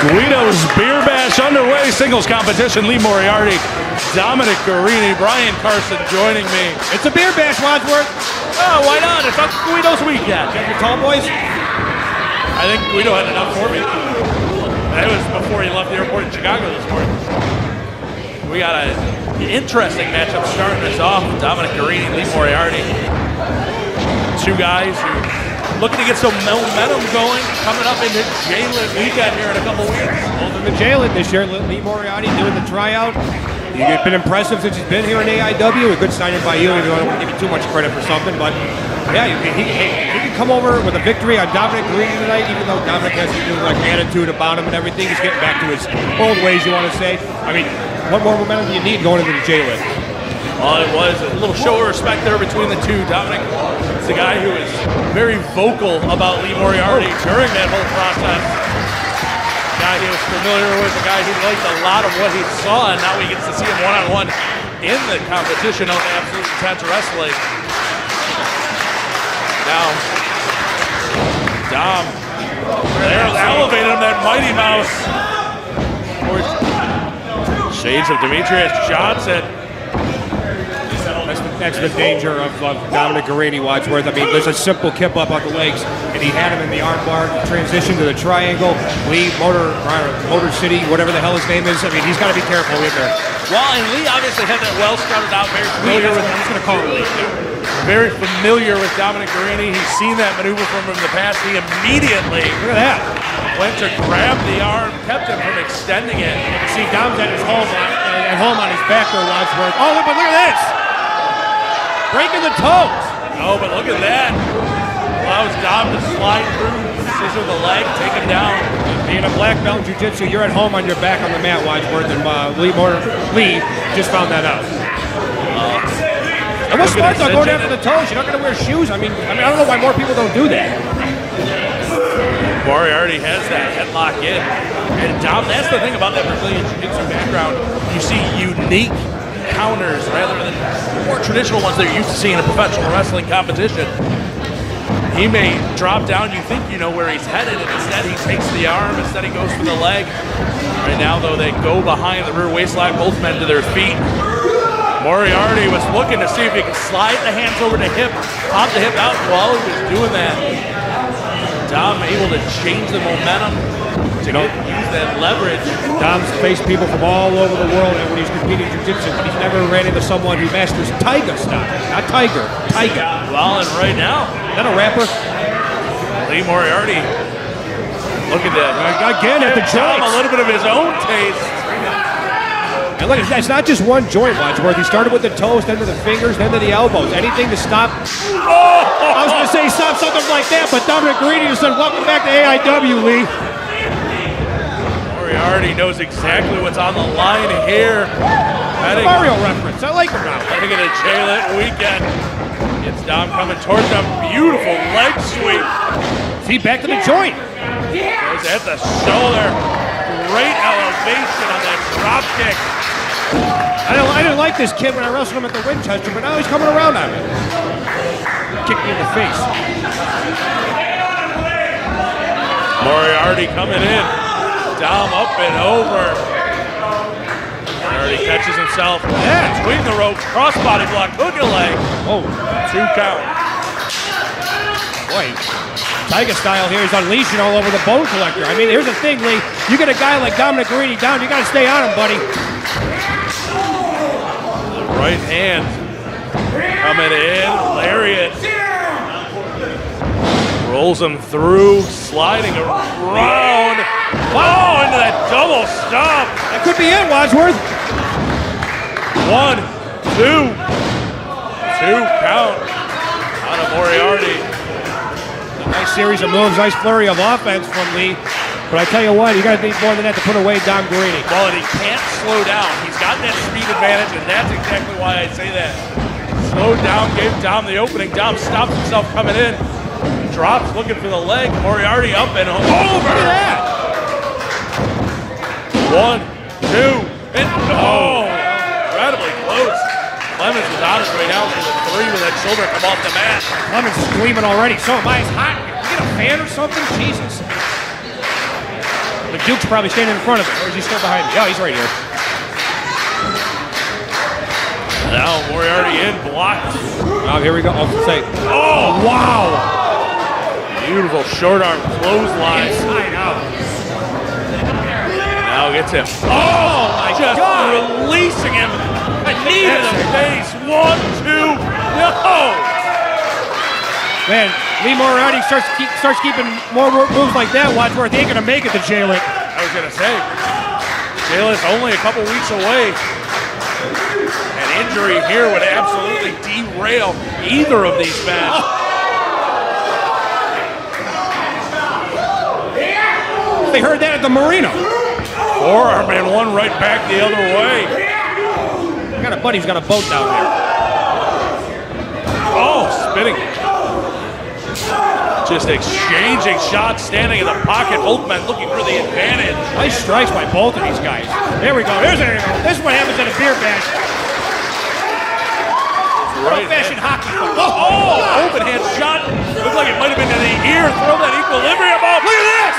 Guido's Beer Bash underway. Singles competition. Lee Moriarty, Dominic Garrini, Brian Carson joining me. It's a Beer Bash, Wadsworth. Oh, why not? It's Uncle Guido's weekend. Got your tall boys? I think Guido had enough for me. That was before he left the airport in Chicago this morning. We got an interesting matchup starting us off. Dominic Garrini, Lee Moriarty. Two guys who looking to get some momentum going, coming up into J-Lit weekend here in a couple weeks. Both in the J-Lit this year. Lee Moriarty doing the tryout. He's been impressive since he's been here in AIW. A good signing by you. I don't want to give you too much credit for something, but yeah, he can come over with a victory on Dominic Garrini tonight, even though Dominic has a new attitude about him and everything. He's getting back to his old ways, you want to say. I mean, what more momentum do you need going into the J-Lit? Well, it was a little show of respect there between the two. Dominic is a guy who is very vocal about Lee Moriarty during that whole process. A guy he was familiar with, a guy who liked a lot of what he saw, and now he gets to see him one-on-one in the competition on Absolute Intense Wrestling. Now, Dom, they're elevating him, that Mighty Mouse. Shades of Demetrius Johnson. That's the danger of Dominic Garrini, Wadsworth. I mean, there's a simple kip up on the legs, and he had him in the arm bar, transition to the triangle. Lee, Motor City, whatever the hell his name is. I mean, he's got to be careful in there. Well, and Lee obviously had that well scouted out, very familiar with. I'm just going to call him Lee. Very familiar with Dominic Garrini. He's seen that maneuver from him in the past. He immediately Look at that. went to grab the arm, kept him from extending it. See, Dom's at home on his back there, Wadsworth. Oh, but look at this. Breaking the toes. Oh, but look at that. Allows Dom to slide through, scissor the leg, take him down. Being a black belt in jiu-jitsu, you're at home on your back on the mat, Wadsworth, and Lee just found that out. And what's smart though, going after the toes? You're not going to wear shoes. I mean, I don't know why more people don't do that. Moriarty has that headlock in. And Dom, that's the thing about that Brazilian jiu-jitsu background. You see unique counters rather than more traditional ones that you're used to seeing in a professional wrestling competition. He may drop down, you think you know where he's headed, and instead he takes the arm, instead he goes for the leg. Right now, though, they go behind the rear waistlock, both men to their feet. Moriarty was looking to see if he could slide the hands over the hip, pop the hip out while he was doing that. Dom able to change the momentum to use that leverage. Dom's faced people from all over the world, and when he's competing jiu-jitsu, he's never ran into someone who masters Tiger style. Not Tiger, Tiger. Well, and right now, is that a rapper? Lee Moriarty, look at that. Again, at the joints. A little bit of his own taste. And look, it's not just one joint, Wadsworth. He started with the toes, then to the fingers, then to the elbows. Anything to stop. Oh! I was going to say stop something like that, but Dominic Garrini just said, welcome back to AIW, Lee. Moriarty knows exactly what's on the line here. Mario reference. I like it now. Heading into J-Lit weekend. It's Dom coming towards him. Beautiful leg sweep. See, back to the joint. Goes at the shoulder. Great elevation on that drop kick. I didn't like this kid when I wrestled him at the Winchester, but now he's coming around on me. Kicked me in the face. Moriarty coming in. Dom up and over. Moriarty catches himself. Yeah. Between the ropes. Crossbody block. Hook a leg. Oh. 2 count. Boy, Tiger style here. He's unleashing all over the Bone Collector. I mean, here's the thing, Lee. You get a guy like Dominic Garrini down, you got to stay on him, buddy. The right hand coming in. Lariat. Rolls him through. Sliding around. Oh, into that double stomp. That could be it, Wadsworth. 1, 2. 2 count out of Moriarty. Nice series of moves, nice flurry of offense from Lee. But I tell you what, you got to need more than that to put away Dom Garrini. Well, and he can't slow down. He's got that speed advantage, and that's exactly why I say that. Slowed down, gave Dom the opening. Dom stops himself coming in. Drops, looking for the leg. Moriarty up and over. Look at that. 1, 2, and oh! out for the 3 with that shoulder come off the mat. Clement's screaming already. So am I. It's hot. Can we get a fan or something? Jesus. The Duke's probably standing in front of him. Or is he still behind me? Oh, he's right here. Now Moriarty in, blocked. Oh, here we go. Oh, wow. Beautiful short arm clothesline. Inside out. Now gets him. Oh, my Just God. releasing him. A knee to the face. 1, 2, no. Man, Lee Moriarty starts keeping more moves like that. Wadsworth, he ain't going to make it to Jalen. I was going to say, Jalen's only a couple weeks away. An injury here would absolutely derail either of these men. They heard that at the marina. Forearm and one right back the other way. I got a buddy who's got a boat down there. Oh, spinning. Just exchanging shots, standing in the pocket. Both men looking for the advantage. Nice strikes by both of these guys. There we go. This is what happens at a beer bash. Old-fashioned hockey. Oh, open hand shot. Looked like it might have been in the ear. Throw that equilibrium off. Look at this.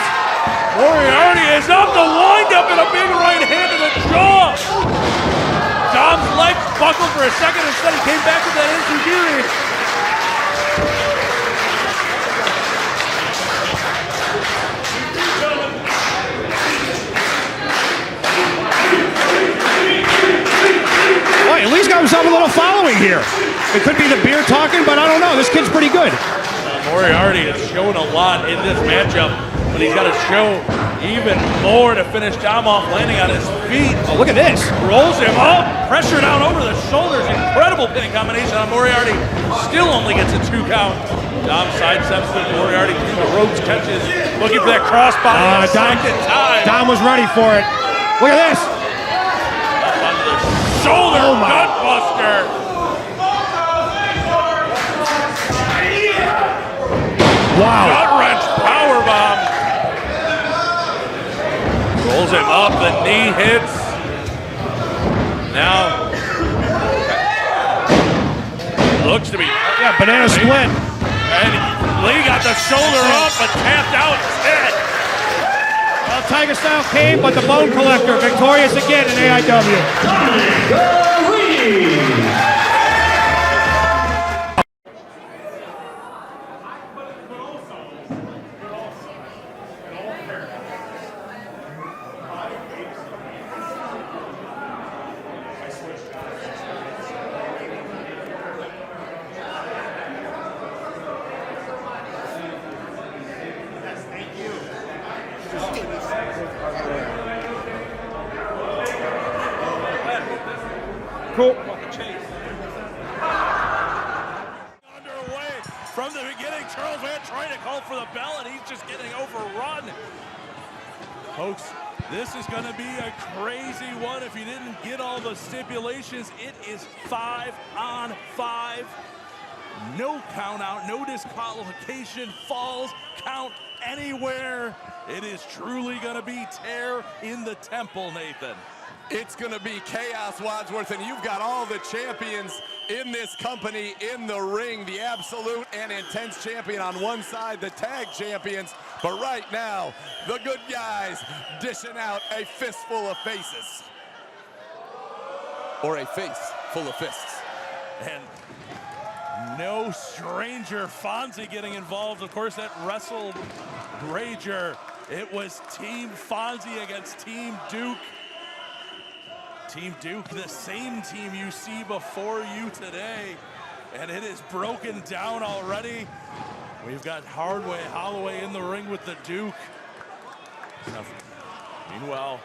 Moriarty is up the windup and a big right hand to the jaw. Dom's legs buckled for a second. Instead, he came back with that enzuigiri. Well, at least got himself a little following here. It could be the beer talking, but I don't know. This kid's pretty good. Moriarty has shown a lot in this matchup, but he's got to show even more to finish Dom off, landing on his feet. Oh, look at this. Rolls him up, pressure down over the shoulders. Incredible pinning combination on Moriarty. Still only gets a 2 count. Dom sidesteps with Moriarty through the ropes, catches, looking for that crossbody. Dom was ready for it. Look at this. Up onto the shoulder, gut buster. Wow. Gut-wrench powerbomb. Rolls him up, the knee hits. Now, looks to be... Yeah, banana split. And Lee got the shoulder up, but tapped out his head. Well, Tiger Style came, but the Bone Collector victorious again in AIW. Cool. Underway from the beginning. Charles Van trying to call for the bell, and he's just getting overrun. Folks, this is going to be a crazy one. If you didn't get all the stipulations, it is 5 on 5. No count out, no disqualification, falls, count anywhere. It is truly going to be tear in the temple, Nathan. It's going to be chaos, Wadsworth, and you've got all the champions in this company in the ring. The absolute and intense champion on one side, the tag champions. But right now, the good guys dishing out a fistful of faces. Or a face full of fists. And no stranger, Fonzie getting involved. Of course, that Wrestle Rager. It was Team Fonzie against Team Duke. Team Duke, the same team you see before you today, and it is broken down already. We've got Hardway Holloway in the ring with the Duke. Meanwhile,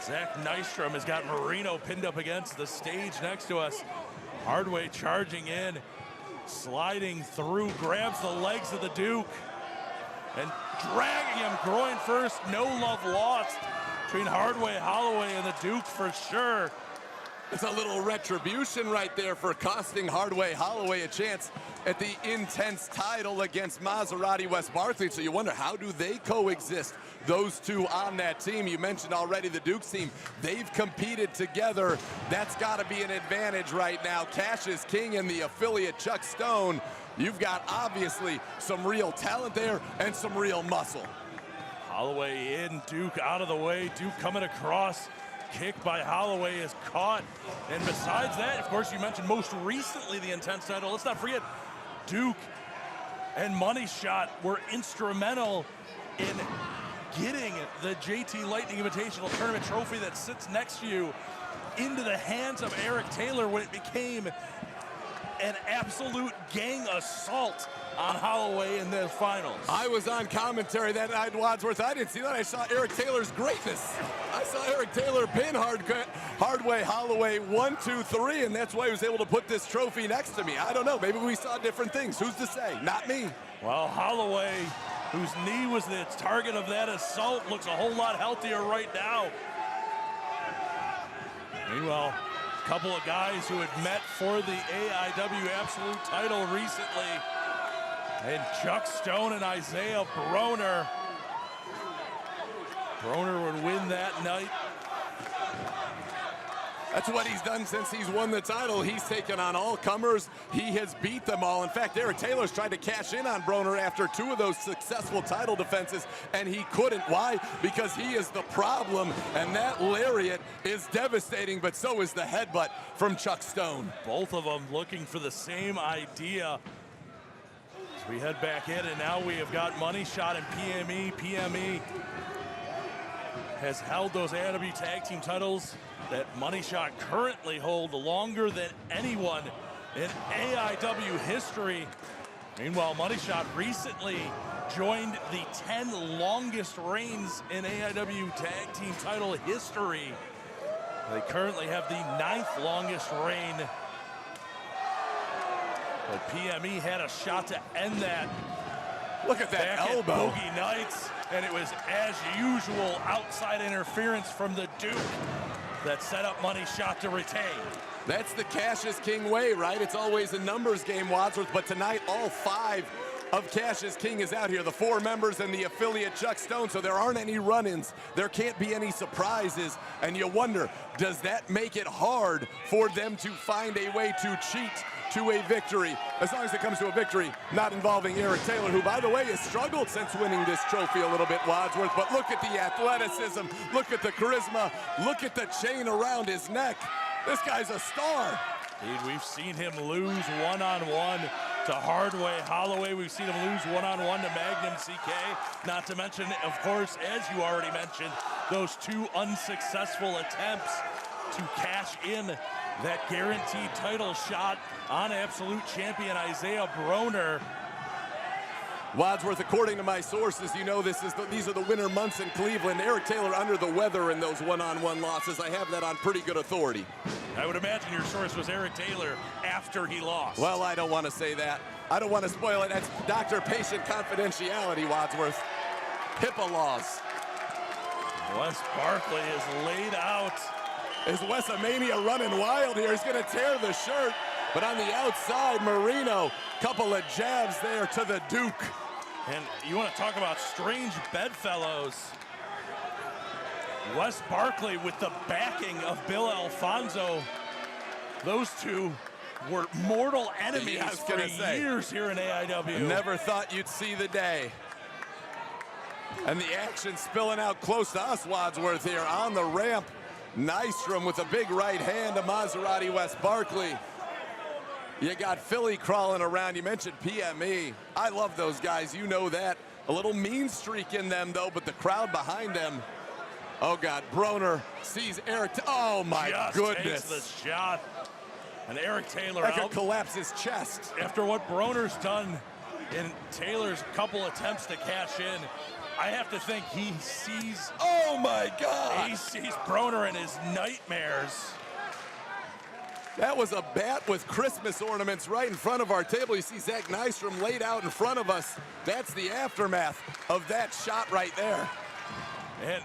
Zach Nystrom has got Marino pinned up against the stage next to us. Hardway charging in, sliding through, grabs the legs of the Duke, and dragging him groin first. No love lost between Hardway Holloway and the Duke for sure. It's a little retribution right there for costing Hardway Holloway a chance at the Intense title against Moriarty Wes Barkley. So you wonder, how do they coexist, those two on that team? You mentioned already the Dukes team. They've competed together. That's got to be an advantage right now. Cash is king and the affiliate Chuck Stone. You've got obviously some real talent there and some real muscle. Holloway in, Duke out of the way. Duke coming across. Kick by Holloway is caught. And besides that, of course, you mentioned most recently the Intense title. Let's not forget, Duke and Money Shot were instrumental in getting the JT Lightning Invitational Tournament trophy that sits next to you into the hands of Eric Taylor when it became an absolute gang assault on Holloway in the finals. I was on commentary that night, Wadsworth. I didn't see that. I saw Eric Taylor's greatness. I saw Eric Taylor pin Hardway Holloway 1, 2, 3, and that's why he was able to put this trophy next to me. I don't know. Maybe we saw different things. Who's to say? Not me. Well, Holloway, whose knee was the target of that assault, looks a whole lot healthier right now. Meanwhile, a couple of guys who had met for the AIW Absolute title recently, and Chuck Stone and Isaiah Broner. Broner would win that night. That's what he's done since he's won the title. He's taken on all comers. He has beat them all. In fact, Eric Taylor's tried to cash in on Broner after 2 of those successful title defenses, and he couldn't. Why? Because he is the problem, and that lariat is devastating, but so is the headbutt from Chuck Stone. Both of them looking for the same idea. So we head back in, and now we have got Money Shot and PME. PME has held those AIW Tag Team titles that Money Shot currently hold longer than anyone in AIW history. Meanwhile, Money Shot recently joined the 10 longest reigns in AIW Tag Team title history. They currently have the 9th longest reign. But PME had a shot to end that. Look at that back elbow. At Boogie Nights, and it was, as usual, outside interference from the Duke that set up Money Shot to retain. That's the Cash is King way, right? It's always a numbers game, Wadsworth, but tonight all 5 of Cash is King is out here. The 4 members and the affiliate Chuck Stone, so there aren't any run-ins. There can't be any surprises, and you wonder, does that make it hard for them to find a way to cheat to a victory, as long as it comes to a victory not involving Eric Taylor, who, by the way, has struggled since winning this trophy a little bit, Wadsworth. But look at the athleticism, look at the charisma, look at the chain around his neck. This guy's a star. Indeed, we've seen him lose one-on-one to Hardway Holloway. We've seen him lose one-on-one to Magnum CK. Not to mention, of course, as you already mentioned, those 2 unsuccessful attempts to cash in that guaranteed title shot on Absolute Champion Isaiah Broner. Wadsworth, according to my sources, you know these are the winter months in Cleveland. Eric Taylor under the weather in those one-on-one losses. I have that on pretty good authority. I would imagine your source was Eric Taylor after he lost. Well, I don't want to say that. I don't want to spoil it. That's doctor-patient confidentiality, Wadsworth. HIPAA laws. Wes Barkley is laid out. Is Wesamania running wild here? He's going to tear the shirt. But on the outside, Marino, couple of jabs there to the Duke. And you want to talk about strange bedfellows. Wes Barkley with the backing of Bill Alfonso. Those two were mortal enemies for years here in AIW. Never thought you'd see the day. And the action spilling out close to us, Wadsworth, here on the ramp. Nystrom with a big right hand to Moriarty Wes Barkley. You got Philly crawling around. You mentioned PME. I love those guys. You know that. A little mean streak in them, though, but the crowd behind them. Oh, God. Broner sees Eric. Oh, my goodness. Takes the shot. And Eric Taylor that could collapse his chest. After what Broner's done in Taylor's couple attempts to cash in, I have to think he sees. Oh, my God. He sees Broner in his nightmares. That was a bat with Christmas ornaments right in front of our table. You see Zach Nystrom laid out in front of us. That's the aftermath of that shot right there. And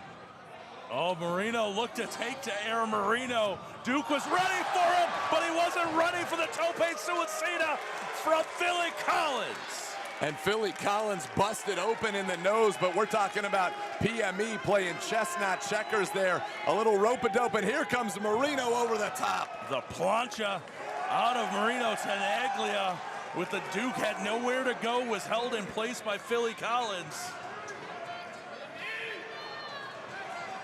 Oh, Marino looked to take to air Marino. Duke was ready for him, but he wasn't ready for the tope suicida from Philly Collins. And Philly Collins busted open in the nose, but we're talking about PME playing chess, not checkers there. A little rope-a-dope, and here comes Marino over the top. The plancha out of Marino Tenaglia with the Duke had nowhere to go, was held in place by Philly Collins.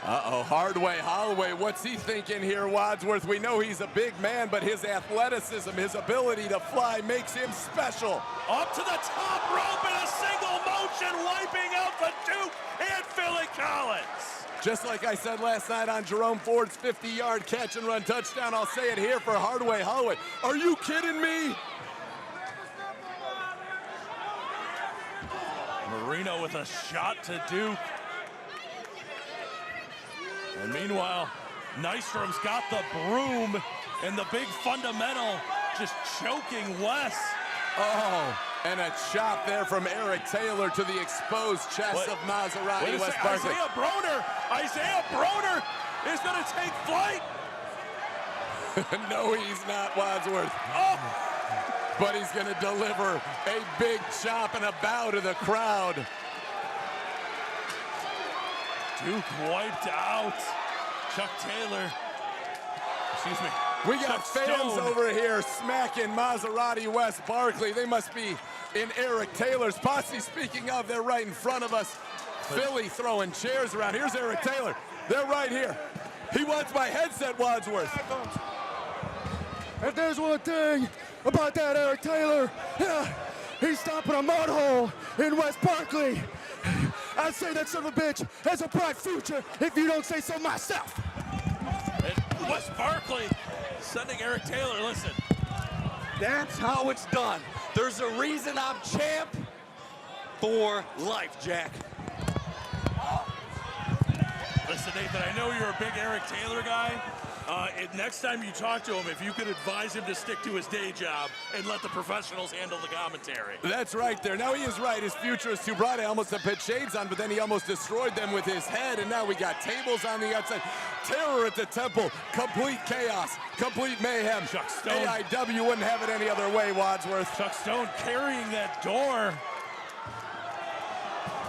Uh-oh, Hardway, Holloway, what's he thinking here, Wadsworth? We know he's a big man, but his athleticism, his ability to fly makes him special. Up to the top rope in a single motion, wiping out the Duke and Philly Collins. Just like I said last night on Jerome Ford's 50-yard catch and run touchdown, I'll say it here for Hardway, Holloway. Are you kidding me? Marino with a shot to Duke. And meanwhile, Nystrom's got the broom and the big fundamental just choking Wes. Oh, and a chop there from Eric Taylor to the exposed chest of Maserati West Barkley. Isaiah Broner is going to take flight. No, he's not, Wadsworth. Oh. But he's going to deliver a big chop and a bow to the crowd. Duke wiped out. Chuck Taylor. Excuse me. We got Chuck fans Stone over here smacking Maserati West Barkley. They must be in Eric Taylor's posse. Speaking of, they're right in front of us. Philly throwing chairs around. Here's Eric Taylor. They're right here. He wants my headset, Wadsworth. If there's one thing about that Eric Taylor, yeah, he's stopping a mud hole in West Barkley. I'd say that son of a bitch has a bright future if you don't say so myself. And West Barkley sending Eric Taylor, listen. That's how it's done. There's a reason I'm champ for life, Jack. Listen, Nathan, I know you're a big Eric Taylor guy. Next time you talk to him, if you could advise him to stick to his day job and let the professionals handle the commentary. That's right there. Now he is right. His future is too bright. I almost have put shades on, but then he almost destroyed them with his head. And now we got tables on the outside. Terror at the temple. Complete chaos. Complete mayhem. Chuck Stone. AIW wouldn't have it any other way, Wadsworth. Chuck Stone carrying that door.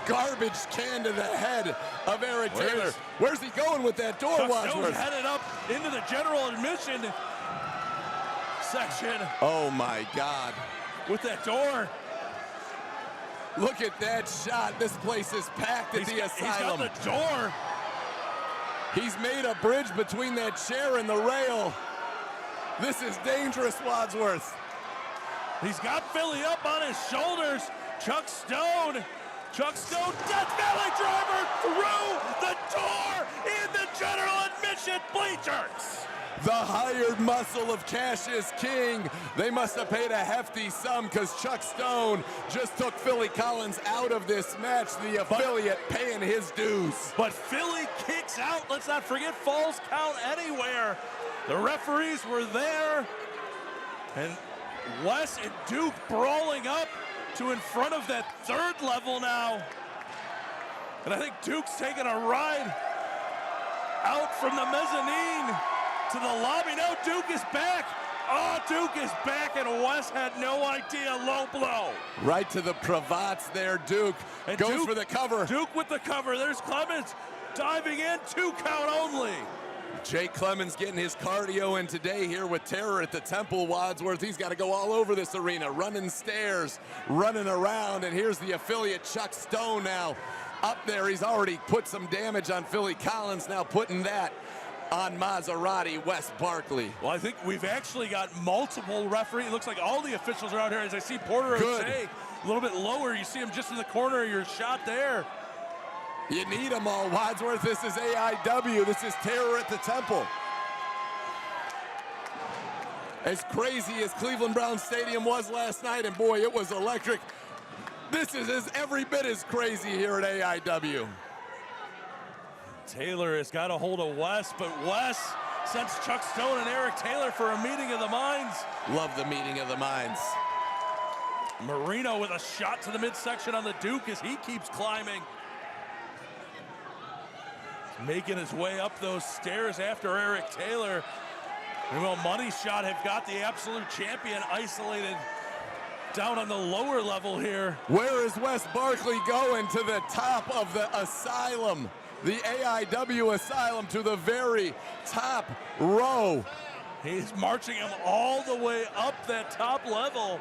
Garbage can to the head of Eric Taylor. Where's he going with that door, Wadsworth? Stone's headed up into the general admission section. Oh, my God. With that door. Look at that shot. This place is packed at the asylum. He's got the door. He's made a bridge between that chair and the rail. This is dangerous, Wadsworth. He's got Philly up on his shoulders. Chuck Stone, Death Valley driver through the door in the general admission bleachers. The hired muscle of Cash is King. They must have paid a hefty sum because Chuck Stone just took Philly Collins out of this match, the affiliate paying his dues. But Philly kicks out. Let's not forget Falls Count Anywhere. The referees were there. And Wes and Duke brawling up to in front of that third level now. And I think Duke's taking a ride out from the mezzanine to the lobby. Now Duke is back. Oh, Duke is back, and Wes had no idea. Low blow. Right to the cravats there, Duke. And goes Duke, for the cover. Duke with the cover. There's Clemens diving in, 2 count only. Jake Clemens getting his cardio in today here with Terror at the Temple, Wadsworth. He's got to go all over this arena, running stairs, running around, and here's the affiliate Chuck Stone now up there. He's already put some damage on Philly Collins, now putting that on Maserati West Barkley. Well, I think we've actually got multiple referees. It looks like all the officials are out here. As I see Porter O'Shea a little bit lower, you see him just in the corner of your shot there. You need them all, Wadsworth. This is AIW. This is Terror at the Temple. As crazy as Cleveland Browns Stadium was last night, and boy, it was electric, this is every bit as crazy here at AIW. Taylor has got a hold of Wes, but Wes sends Chuck Stone and Eric Taylor for a meeting of the minds. Love the meeting of the minds. Marino with a shot to the midsection on the Duke as he keeps climbing. making his way up those stairs after Eric Taylor. And well, Money Shot have got the absolute champion isolated down on the lower level here. Where is Wes Barkley going? To the top of the asylum, the AIW asylum, to the very top row. He's marching him all the way up that top level.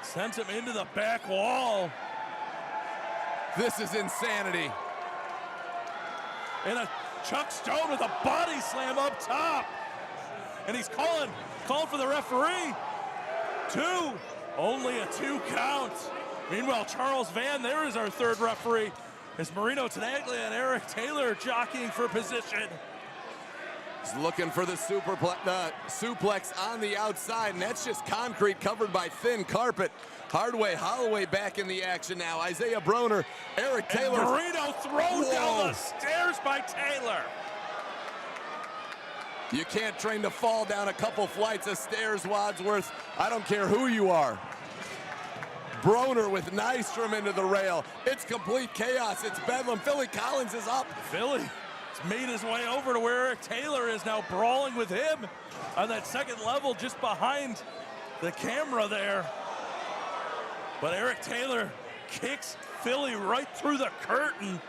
Sends him into the back wall. This is insanity. And a Chuck Stone with a body slam up top. And he's calling for the referee. 2, only a 2 count. Meanwhile, Charles Van, there is our third referee. It's Marino Tenaglia and Eric Taylor jockeying for position. He's looking for the suplex on the outside, and that's just concrete covered by thin carpet. Hardway Holloway back in the action now. Isaiah Broner, Eric Taylor. And Marino thrown down the stairs by Taylor. You can't train to fall down a couple flights of stairs, Wadsworth. I don't care who you are. Broner with Nystrom into the rail. It's complete chaos. It's bedlam. Philly Collins is up. Philly has made his way over to where Eric Taylor is now, brawling with him on that second level just behind the camera there. But Eric Taylor kicks Philly right through the curtain.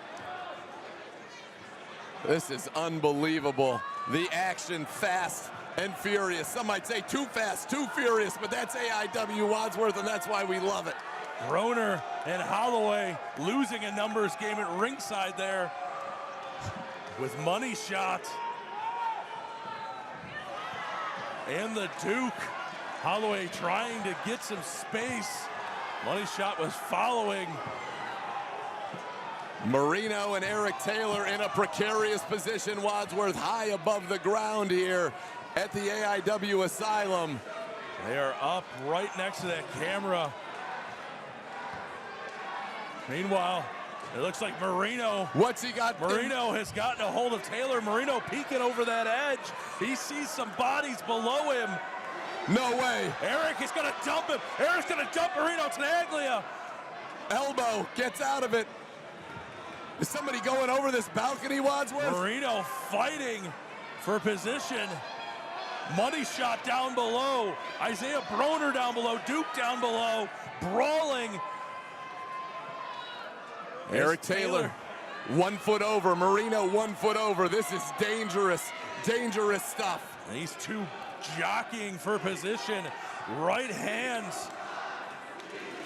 This is unbelievable. The action fast and furious. Some might say too fast, too furious, but that's AIW Wadsworth, and that's why we love it. Broner and Holloway losing a numbers game at ringside there with Money Shot. And the Duke. Holloway trying to get some space. Money Shot was following. Marino and Eric Taylor in a precarious position. Wadsworth high above the ground here at the AIW Asylum. They are up right next to that camera. Meanwhile, it looks like Marino. What's he got? Marino has gotten a hold of Taylor. Marino peeking over that edge. He sees some bodies below him. No way. Eric is going to dump him. Eric's going to dump Marino Tenaglia. Elbow gets out of it. Is somebody going over this balcony, Wadsworth? Marino fighting for position. Money Shot down below. Isaiah Broner down below. Duke down below. Brawling. Eric Taylor, 1 foot over. Marino 1 foot over. This is dangerous, dangerous stuff. These two jockeying for position. Right hands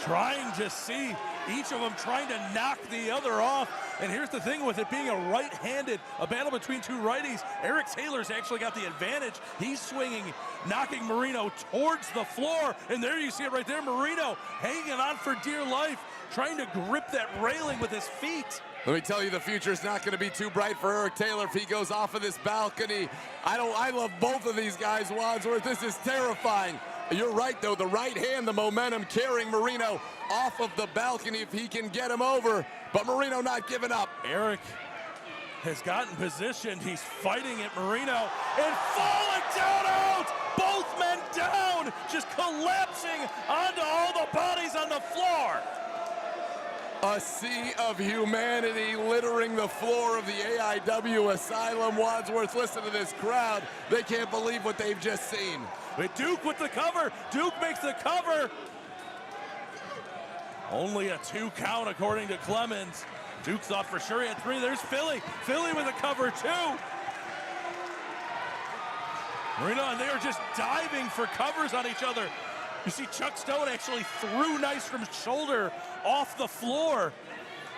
trying to see, each of them trying to knock the other off. And here's the thing with it being a right-handed, a battle between two righties, Eric Taylor's actually got the advantage. He's swinging, knocking Marino towards the floor. And there you see it right there, Marino hanging on for dear life, trying to grip that railing with his feet. Let me tell you, the future's not going to be too bright for Eric Taylor if he goes off of this balcony. I love both of these guys, Wadsworth. This is terrifying. You're right, though. The right hand, the momentum carrying Marino off of the balcony if he can get him over. But Marino not giving up. Eric has gotten positioned. He's fighting at Marino and falling down out. Both men down, just collapsing onto all the bodies on the floor. A sea of humanity littering the floor of the AIW Asylum. Wadsworth, listen to this crowd. They can't believe what they've just seen. But Duke with the cover. Duke makes the cover. Only a 2 count according to Clemens. Duke thought for sure he had 3. There's Philly. Philly with a cover too. Marino, and they are just diving for covers on each other. You see Chuck Stone actually threw Nystrom's shoulder off the floor.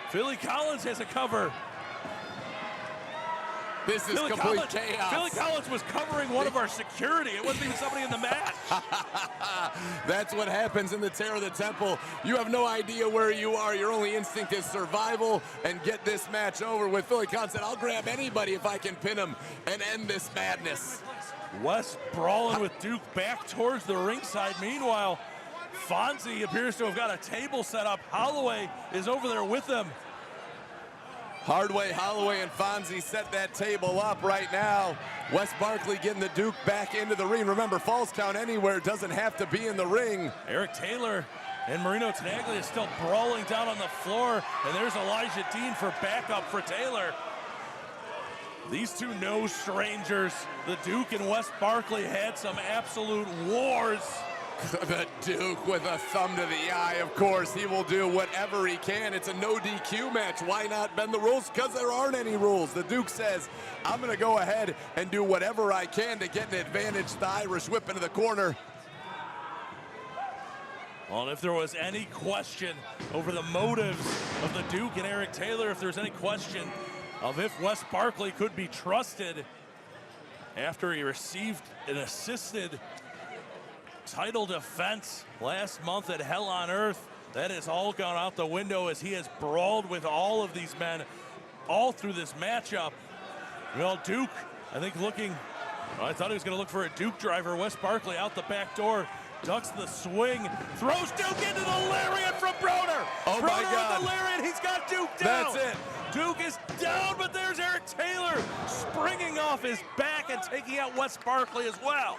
Philly Collins has a cover. This is complete chaos. Philly Collins was covering one of our security. It wasn't even somebody in the match. That's what happens in the Tear of the Temple. You have no idea where you are. Your only instinct is survival and get this match over with. Philly Collins said, I'll grab anybody if I can pin him and end this madness. West brawling with Duke back towards the ringside. Meanwhile, Fonzie appears to have got a table set up. Holloway is over there with them. Hardway, Holloway, and Fonzie set that table up right now. Wes Barkley getting the Duke back into the ring. Remember, falls count anywhere doesn't have to be in the ring. Eric Taylor And Marino Tenaglia is still brawling down on the floor. And there's Elijah Dean for backup for Taylor. These two no strangers. The Duke and Wes Barkley had some absolute wars. The Duke with a thumb to the eye, of course. He will do whatever he can. It's a no DQ match. Why not bend the rules? Because there aren't any rules. The Duke says, I'm going to go ahead and do whatever I can to get an advantage. The Irish whip into the corner. Well, and if there was any question over the motives of the Duke and Eric Taylor, if there's any question of if Wes Barkley could be trusted after he received an assisted title defense last month at Hell on Earth, that has all gone out the window as he has brawled with all of these men all through this matchup. Well, Duke, I think I thought he was going to look for a Duke driver. Wes Barkley out the back door, ducks the swing, throws Duke into the lariat from Broner. Oh my God. With the lariat, he's got Duke down. That's it. Duke is down, but there's Eric Taylor springing off his back and taking out Wes Barkley as well.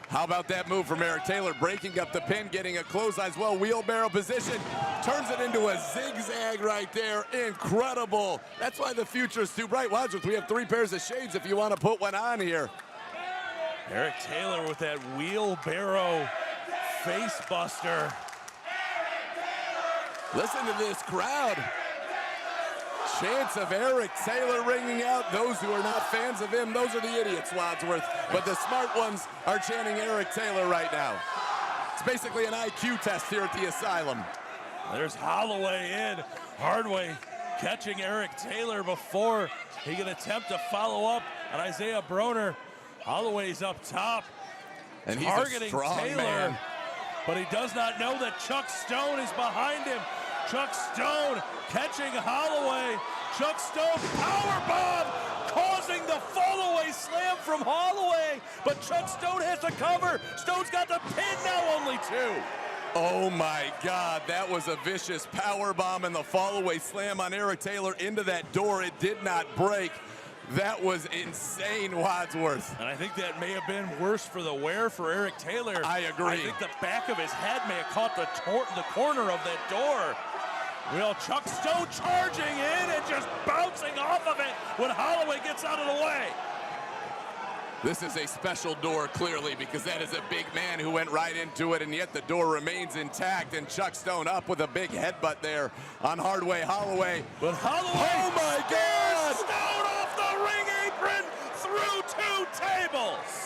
How about that move from Eric Taylor, breaking up the pin, getting a clothesline as well, wheelbarrow position, turns it into a zigzag right there. Incredible. That's why the future is too bright. Wadsworth, we have 3 pairs of shades if you want to put one on here. Eric Taylor with that wheelbarrow face buster. Listen to this crowd. Chants of Eric Taylor ringing out. Those who are not fans of him, those are the idiots, Wadsworth. But the smart ones are chanting Eric Taylor right now. It's basically an IQ test here at the Asylum. There's Holloway in. Hardway catching Eric Taylor before he can attempt to follow up on Isaiah Broner. Holloway's up top, and he's targeting a strong Taylor, man. but he does not know that Chuck Stone is behind him. Chuck Stone catching Holloway. Chuck Stone powerbomb, causing the fall-away slam from Holloway, but Chuck Stone has the cover. Stone's got the pin now, only 2. Oh my God, that was a vicious powerbomb and the fall-away slam on Eric Taylor into that door. It did not break. That was insane, Wadsworth. And I think that may have been worse for the wear for Eric Taylor. I agree. I think the back of his head may have caught the corner of that door. Well, Chuck Stone charging in and just bouncing off of it when Holloway gets out of the way. This is a special door, clearly, because that is a big man who went right into it, and yet the door remains intact, and Chuck Stone up with a big headbutt there on Hardway Holloway. But Holloway, oh my God! Stone off the ring apron through 2 tables.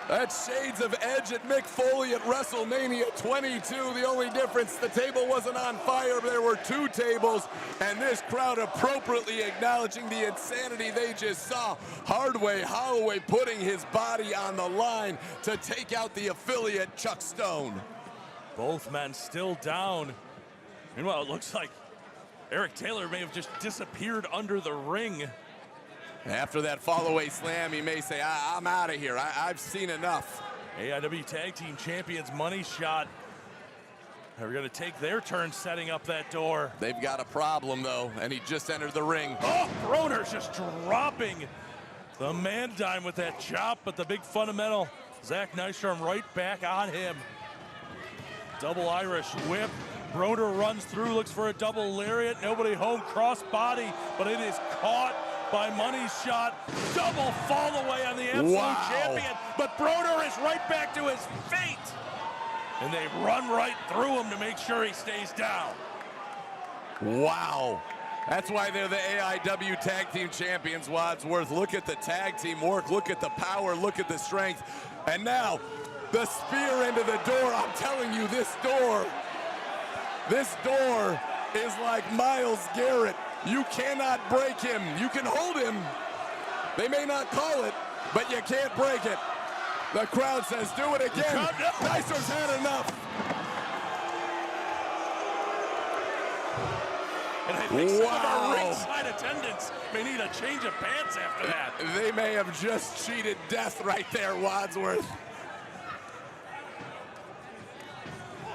That's shades of Edge at Mick Foley at WrestleMania 22. The only difference, the table wasn't on fire, but there were 2 tables, and this crowd appropriately acknowledging the insanity they just saw. Hardway Holloway putting his body on the line to take out the affiliate Chuck Stone. Both men still down. Meanwhile, it looks like Eric Taylor may have just disappeared under the ring. After that fall-away slam, he may say, I'm out of here. I've seen enough. AIW Tag Team Champions Money Shot are going to take their turn setting up that door. They've got a problem, though, and he just entered the ring. Oh, Broner's just dropping the man dime with that chop, but the big fundamental, Zach Nystrom right back on him. Double Irish whip. Broner runs through, looks for a double lariat. Nobody home, cross body, but it is caught by Money Shot. Double fall away on the absolute champion, but Broner is right back to his feet. And they run right through him to make sure he stays down. Wow. That's why they're the AIW Tag Team Champions, Wadsworth. Look at the tag team work. Look at the power. Look at the strength. And now, the spear into the door. I'm telling you, this door is like Myles Garrett. You cannot break him. You can hold him. They may not call it, but you can't break it. The crowd says, do it again. Nystrom's had enough. And I think some of our ringside attendants may need a change of pants after that. They may have just cheated death right there, Wadsworth.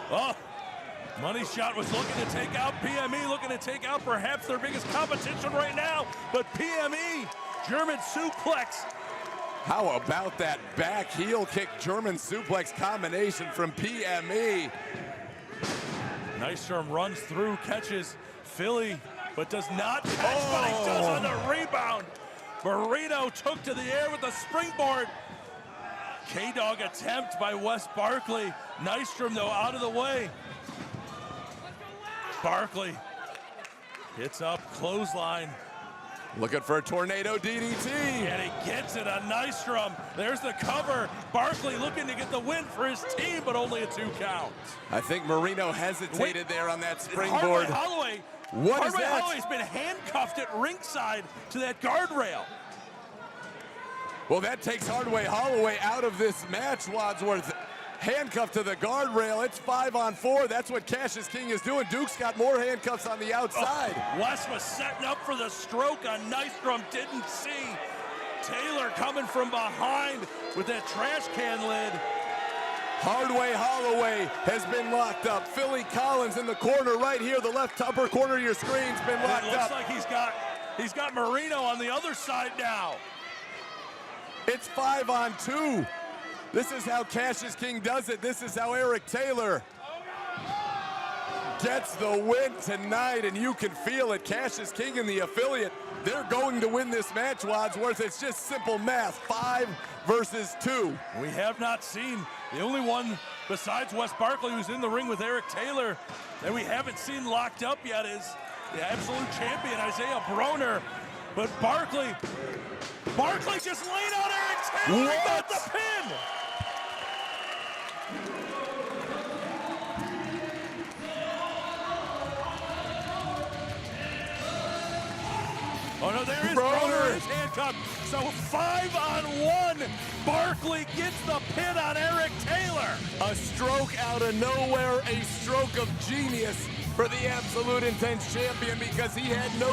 Oh, Money Shot was looking to take out PME, looking to take out perhaps their biggest competition right now, but PME, German suplex. How about that back heel kick German suplex combination from PME? Nystrom runs through, catches Philly, but does not catch, but he does on the rebound. Marino took to the air with the springboard. K-Dog attempt by Wes Barkley. Nystrom, though, out of the way. Barkley hits up, clothesline. Looking for a tornado DDT. And he gets it on Nystrom. There's the cover. Barkley looking to get the win for his team, but only a 2 count. I think Marino hesitated there on that springboard. Holloway. What is that? Holloway's been handcuffed at ringside to that guardrail. Well, that takes Hardway Holloway out of this match, Wadsworth. Handcuffed to the guardrail. It's 5-on-4. That's what Cassius King is doing. Duke's got more handcuffs on the outside. Wes was setting up for the stroke on Nystrom. Didn't see. Taylor coming from behind with that trash can lid. Hardway Holloway has been locked up. Philly Collins in the corner right here. The left upper corner of your screen's been locked It looks up. like he's got Marino on the other side now. It's 5-on-2. This is how Cassius King does it. This is how Eric Taylor gets the win tonight, and you can feel it. Cassius King and the affiliate, they're going to win this match, Wadsworth. It's just simple math, 5 versus 2. We have not seen the only one besides Wes Barkley who's in the ring with Eric Taylor that we haven't seen locked up yet is the absolute champion, Isaiah Broner. But Barkley just laid out Eric Taylor. He got the pin. Oh no, there is Broner is handcuffed. So 5-on-1. Barkley gets the pin on Eric Taylor. A stroke out of nowhere, a stroke of genius for the Absolute Intense champion because he had no